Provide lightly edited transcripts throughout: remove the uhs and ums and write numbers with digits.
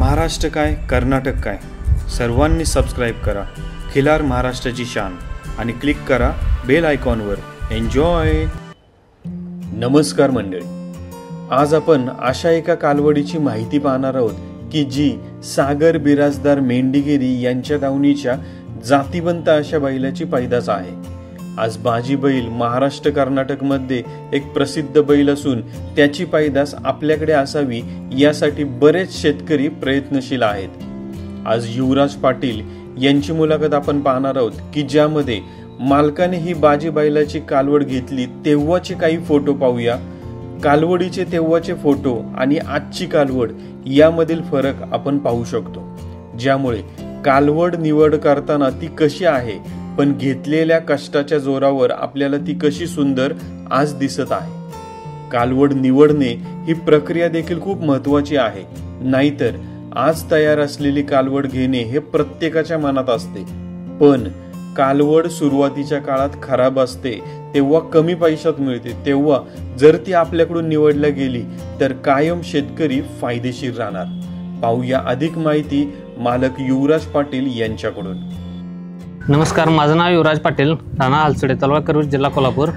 महाराष्ट्र काय कर्नाटक काय सर्वांनी सबस्क्राईब करा खिलार महाराष्ट्राची शान आणि क्लिक करा बेल आयकॉनवर। एन्जॉय। नमस्कार मंडळी, आज आपण अशा एका कालवडीची माहिती पाहणार आहोत की जी सागर बिराजदार मेंढीगिरी यांच्या दावणीच्या जातीवंत अशा बैलाची पैदास आहे। आज बाजी बैल महाराष्ट्र कर्नाटक मध्ये एक प्रसिद्ध बैल असून त्याची पैदास आपल्याकडे असावी यासाठी बरेच शेतकरी प्रयत्नशील आहेत। आज युवराज पाटील यांची मुलाखत आपण पाहणार आहोत की ज्यामध्ये मालकाने ही बाजी बैलाची कालवड घेतली तेव्हाचे काही फोटो पाहूया। कालवडीचे तेव्हाचे फोटो आणि आजची कालवड यामधील फरक आपण पाहू शकतो, ज्यामुळे कालवड निवड करताना ती कशी आहे पण घेतलेल्या कष्टाच्या जोरावर आपल्याला ती कशी सुंदर आज दिसत आहे। कालवड निवडणे ही प्रक्रिया देखील खूप महत्त्वाची आहे, नाहीतर आज तयार असलेली कालवड घेणे हे प्रत्येकाच्या मनात असते, पण कालवड सुरुवातीच्या काळात खराब असते तेव्हा कमी पैशात मिळते, तेव्हा जर ती आपल्याकडून निवडल्या गेली तर कायम शेतकरी फायदेशीर राहणार। पाहूया अधिक माहिती मालक युवराज पाटील यांच्याकडून। नमस्कार, माझं नाव युवराज पाटील, राणा हालसडे, तालुका करवीर, जिल्हा कोल्हापूर।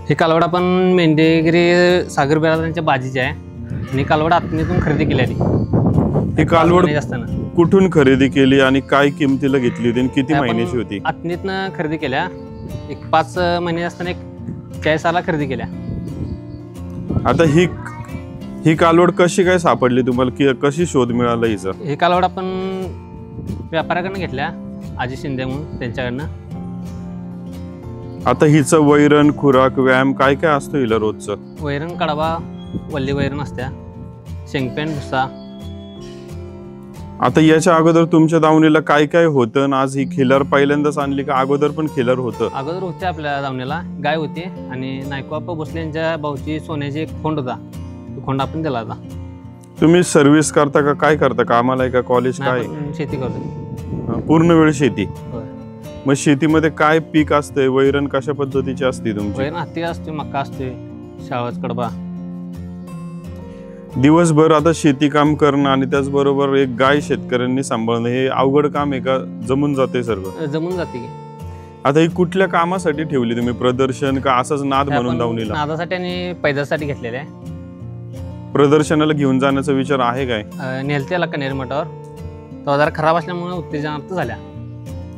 ही कालवड आपण मेंढीगिरी सागर बिराजदारांच्या बाजीची आहे आणि कालवड आत्मीतून खरेदी केली आहे। ही कालवड कुठून खरेदी केली आणि काय किमतीला घेतली होती आणि किती महिन्याची होती? आत्मीतनं खरेदी केल्या, एक 5 महिने असताना एक 40 साला खरेदी केल्या। आता ही कालवड कशी काय सापडली तुम्हाला, की कशी शोध मिळाला हिचा? ही कालवड आपण व्यापाऱ्याकडनं घेतल्या, आजी शिंदे म्हणून, त्यांच्याकडनं। आता हिचं वैरण, खुराक, व्यायाम काय काय असतो हिला रोजचं? वैरण कडबा, वल्ली वैरण असत्या, शेंगपेंड, भुसा। आता याच्या अगोदर तुमच्या दावणीला काय काय होतं? आज ही खिलार पहिल्यांदाच आणली का अगोदर पण खिलार होतं? अगोदर होते आपल्या दावणीला गाय होती आणि नायकवाप्पा भोसले यांच्या भाऊची सोन्याची एक खोंड होता, तो खोंड आपण दिला होता। तुम्ही सर्व्हिस करता का काय करता, कामाला आहे का कॉलेज काय? शेती करतो, पूर्ण वेळ शेती। मग शेतीमध्ये काय पीक असते, वैरण कशा पद्धतीची असते तुमची? वैरण हत्ती असते, मक्का असते, शाळाच कडबा। दिवसभर आता शेती काम करणं आणि त्याचबरोबर एक गाय शेतकऱ्यांनी सांभाळणं हे अवघड काम आहे का जमून जाते? सर्व जमून जाते की। आता ही कुठल्या कामासाठी ठेवली तुम्ही, प्रदर्शन का असाच नाद म्हणून दावणीला? नादासाठी आणि पैदासाठी घेतलेले आहे। प्रदर्शनाला घेऊन जाण्याचा विचार आहे काय? नेलतेला कनेर मठावर, तो जरा खराब असल्यामुळे उत्तेजनार्थ झाल्या।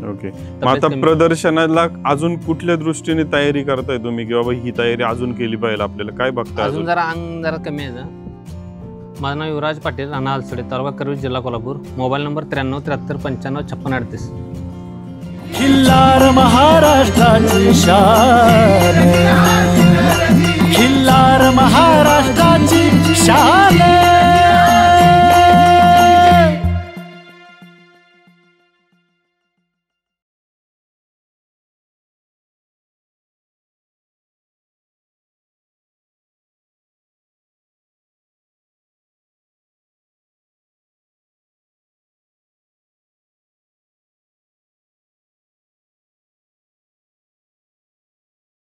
ओके, मग आता प्रदर्शनाला अजून कुठल्या दृष्टीने तयारी करताय तुम्ही, की बाबा ही तयारी अजून केली पाहिजे आपल्याला, काय बघताय? अजून जरा अंग जरा कमी आहे। माझं नाव युवराज पाटील, राणा हालसडे, तालुका करवीर, जिल्हा कोल्हापूर। Mobile number 93 73 95 56 38। खिल्लार महाराष्ट्राची शान।